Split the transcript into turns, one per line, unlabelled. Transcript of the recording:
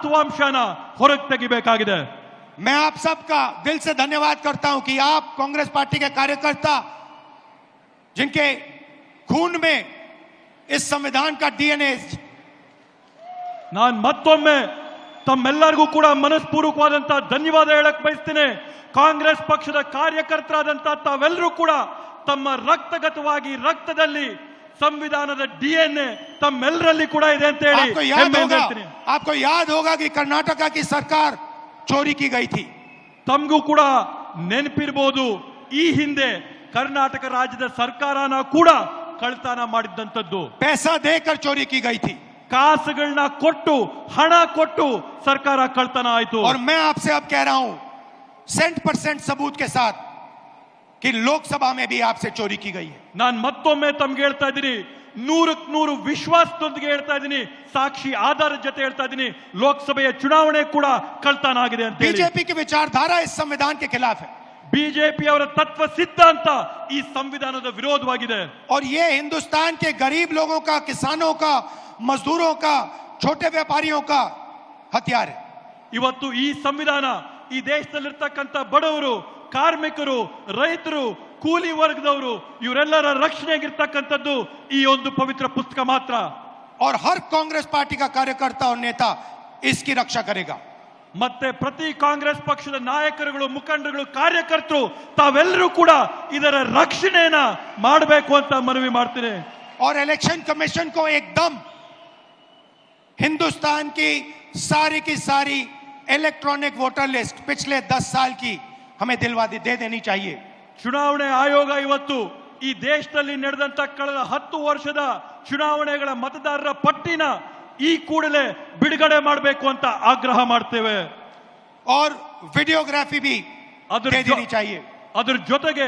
ತತ್ವಾಂಶನ ಹೊರಗೆ ತೆಗಿಬೇಕಾಗಿದೆ.
मैं आप सबका दिल से धन्यवाद करता हूं कि आप कांग्रेस पार्टी के कार्यकर्ता जिनके खून में इस संविधान का डीएनए
ನಾನು ಮತ್ತೊಮ್ಮೆ ತಮ್ಮೆಲ್ಲರಿಗೂ ಕೂಡ ಮನಸ್ಪೂರ್ವಕವಾದಂತಹ ಧನ್ಯವಾದ ಹೇಳಕ್ ಬಯಸ್ತೇನೆ. ಕಾಂಗ್ರೆಸ್ ಪಕ್ಷದ ಕಾರ್ಯಕರ್ತರಾದಂತಹ ತಾವೆಲ್ಲರೂ ಕೂಡ ತಮ್ಮ ರಕ್ತಗತವಾಗಿ ರಕ್ತದಲ್ಲಿ ಸಂವಿಧಾನದ ಡಿಎನ್ಎ ತಮ್ಮೆಲ್ಲರಲ್ಲಿ ಕೂಡ ಇದೆ ಅಂತ ಹೇಳಿ
आपको याद होगा कि कर्नाटका की सरकार चोरी की गई थी.
ತಮಗೂ ಕೂಡ ನೆನಪಿರಬಹುದು, ಈ ಹಿಂದೆ ಕರ್ನಾಟಕ ರಾಜ್ಯದ ಸರ್ಕಾರನ ಕೂಡ ಕಳ್ತನ ಮಾಡಿದ್ದಂಥದ್ದು.
पैसा देकर चोरी की गई थी.
ಕಾಸುಗಳನ್ನ ಕೊಟ್ಟು ಹಣ ಕೊಟ್ಟು ಸರ್ಕಾರ ಕಳ್ತನ ಆಯಿತು.
और मैं आपसे अब कह रहा हूं 100% सबूत के साथ कि लोकसभा में भी आपसे चोरी की गई है.
ನಾನು ಮತ್ತೊಮ್ಮೆ ತಮ್ಗೆ ಹೇಳ್ತಾ ಇದ್ದೀನಿ, 100% ವಿಶ್ವಾಸದೊಂದಿಗೆ ಹೇಳ್ತಾ ಇದ್ದೀನಿ, ಸಾಕ್ಷಿ ಆಧಾರದ ಜೊತೆ ಹೇಳ್ತಾ ಇದ್ದೀನಿ, ಲೋಕಸಭೆಯ ಚುನಾವಣೆ ಕೂಡ ಕಳ್ತನ ಆಗಿದೆ ಅಂತ.
बीजेपी की विचारधारा इस संविधान के खिलाफ है.
ಬಿಜೆಪಿ ಅವರ ತತ್ವ ಸಿದ್ಧಾಂತ ಈ ಸಂವಿಧಾನದ ವಿರೋಧವಾಗಿದೆ.
और ये हिंदुस्तान के गरीब लोगों का, किसानों का, मजदूरों का, छोटे व्यापारियों का हथियार है.
ಇವತ್ತು ಈ ಸಂವಿಧಾನ ಈ ದೇಶದಲ್ಲಿರ್ತಕ್ಕಂಥ ಬಡವರು, ಕಾರ್ಮಿಕರು, ರೈತರು, ಕೂಲಿ ವರ್ಗದವರು ಇವರೆಲ್ಲರ ರಕ್ಷಣೆಗಿರ್ತಕ್ಕಂಥದ್ದು ಈ ಒಂದು ಪವಿತ್ರ ಪುಸ್ತಕ ಮಾತ್ರ.
और हर कांग्रेस पार्टी का कार्यकर्ता और नेता इसकी रक्षा करेगा.
ಮತ್ತೆ ಪ್ರತಿ ಕಾಂಗ್ರೆಸ್ ಪಕ್ಷದ ನಾಯಕರುಗಳು, ಮುಖಂಡರುಗಳು, ಕಾರ್ಯಕರ್ತರು ತಾವೆಲ್ಲರೂ ಕೂಡ ಇದರ ರಕ್ಷಣೆಯನ್ನ ಮಾಡಬೇಕು ಅಂತ ಮನವಿ ಮಾಡ್ತೀನಿ.
और इलेक्शन कमीशन को एकदम हिंदुस्तान की सारी इलेक्ट्रॉनिक वोटर लिस्ट पिछले 10 साल की हमें दे देनी चाहिए.
ಚುನಾವಣೆ ಆಯೋಗ ಇವತ್ತು ಈ ದೇಶದಲ್ಲಿ ನಡೆದಂತ ಕಳೆದ 10 ವರ್ಷದ ಚುನಾವಣೆಗಳ ಮತದಾರರ ಪಟ್ಟಿನ ಈ ಕೂಡಲೇ ಬಿಡುಗಡೆ ಮಾಡಬೇಕು ಅಂತ ಆಗ್ರಹ ಮಾಡ್ತೇವೆ.
और वीडियोग्राफी भी दे देनी चाहिए.
ಅದರ ಜೊತೆಗೆ